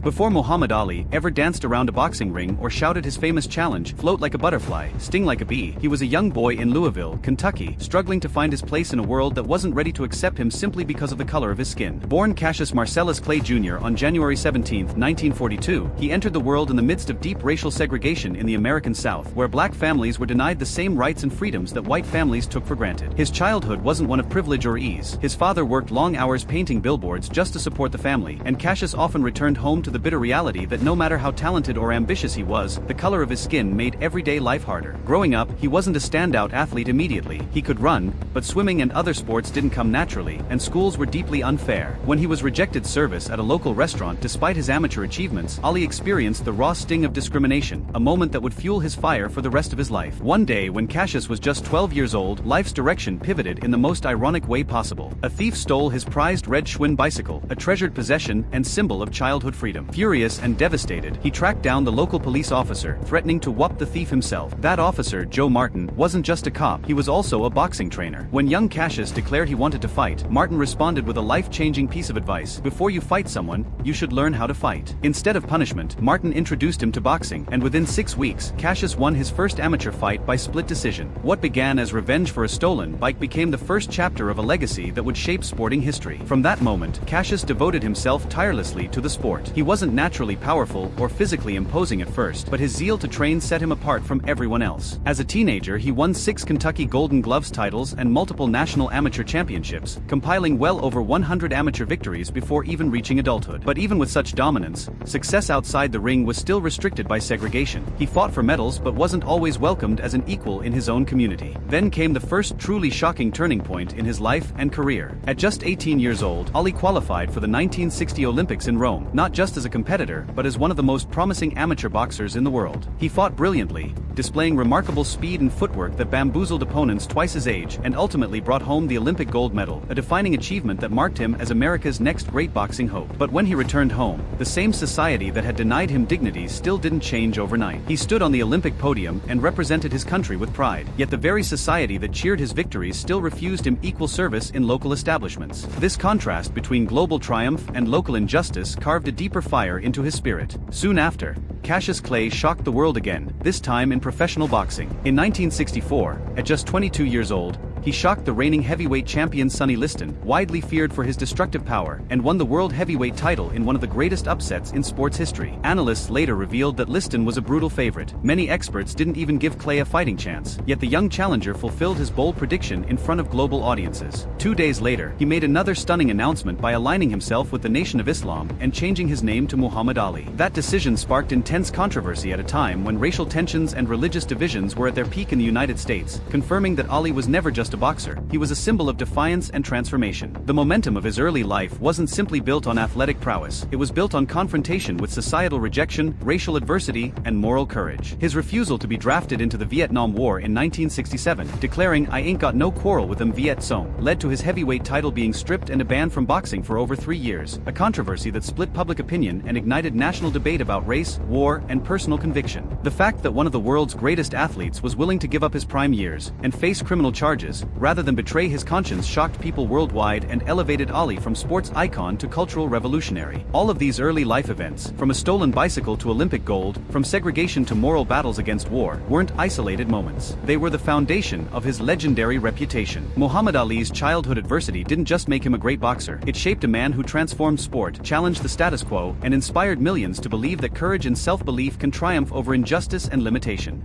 Before Muhammad Ali ever danced around a boxing ring or shouted his famous challenge, "Float like a butterfly, sting like a bee," he was a young boy in Louisville, Kentucky, struggling to find his place in a world that wasn't ready to accept him simply because of the color of his skin. Born Cassius Marcellus Clay Jr. on January 17, 1942, he entered the world in the midst of deep racial segregation in the American South, where black families were denied the same rights and freedoms that white families took for granted. His childhood wasn't one of privilege or ease. His father worked long hours painting billboards just to support the family, and Cassius often returned home to the bitter reality that no matter how talented or ambitious he was, the color of his skin made everyday life harder. Growing up, he wasn't a standout athlete immediately. He could run, but swimming and other sports didn't come naturally, and schools were deeply unfair. When he was rejected service at a local restaurant despite his amateur achievements, Ali experienced the raw sting of discrimination, a moment that would fuel his fire for the rest of his life. One day when Cassius was just 12 years old, life's direction pivoted in the most ironic way possible. A thief stole his prized red Schwinn bicycle, a treasured possession and symbol of childhood freedom. Furious and devastated, he tracked down the local police officer, threatening to whup the thief himself. That officer, Joe Martin, wasn't just a cop, he was also a boxing trainer. When young Cassius declared he wanted to fight, Martin responded with a life-changing piece of advice: "Before you fight someone, you should learn how to fight." Instead of punishment, Martin introduced him to boxing, and within 6 weeks, Cassius won his first amateur fight by split decision. What began as revenge for a stolen bike became the first chapter of a legacy that would shape sporting history. From that moment, Cassius devoted himself tirelessly to the sport. He wasn't naturally powerful or physically imposing at first, but his zeal to train set him apart from everyone else. As a teenager, he won 6 Kentucky Golden Gloves titles and multiple national amateur championships, compiling well over 100 amateur victories before even reaching adulthood. But even with such dominance, success outside the ring was still restricted by segregation. He fought for medals but wasn't always welcomed as an equal in his own community. Then came the first truly shocking turning point in his life and career. At just 18 years old, Ali qualified for the 1960 Olympics in Rome, not just as a competitor, but as one of the most promising amateur boxers in the world. He fought brilliantly, displaying remarkable speed and footwork that bamboozled opponents twice his age, and ultimately brought home the Olympic gold medal, a defining achievement that marked him as America's next great boxing hope. But when he returned home, the same society that had denied him dignity still didn't change overnight. He stood on the Olympic podium and represented his country with pride, yet the very society that cheered his victories still refused him equal service in local establishments. This contrast between global triumph and local injustice carved a deeper fire into his spirit. Soon after, Cassius Clay shocked the world again, this time in professional boxing. In 1964, at just 22 years old, he shocked the reigning heavyweight champion Sonny Liston, widely feared for his destructive power, and won the world heavyweight title in one of the greatest upsets in sports history. Analysts later revealed that Liston was a brutal favorite. Many experts didn't even give Clay a fighting chance, yet the young challenger fulfilled his bold prediction in front of global audiences. 2 days later, he made another stunning announcement by aligning himself with the Nation of Islam and changing his name to Muhammad Ali. That decision sparked intense controversy at a time when racial tensions and religious divisions were at their peak in the United States, confirming that Ali was never just a boxer, he was a symbol of defiance and transformation. The momentum of his early life wasn't simply built on athletic prowess, it was built on confrontation with societal rejection, racial adversity, and moral courage. His refusal to be drafted into the Vietnam War in 1967, declaring "I ain't got no quarrel with them Viet Cong," led to his heavyweight title being stripped and a ban from boxing for over 3 years, a controversy that split public opinion and ignited national debate about race, war, and personal conviction. The fact that one of the world's greatest athletes was willing to give up his prime years and face criminal charges, rather than betray his conscience, shocked people worldwide and elevated Ali from sports icon to cultural revolutionary. All of these early life events, from a stolen bicycle to Olympic gold, from segregation to moral battles against war, weren't isolated moments. They were the foundation of his legendary reputation. Muhammad Ali's childhood adversity didn't just make him a great boxer, it shaped a man who transformed sport, challenged the status quo, and inspired millions to believe that courage and self-belief can triumph over injustice and limitation.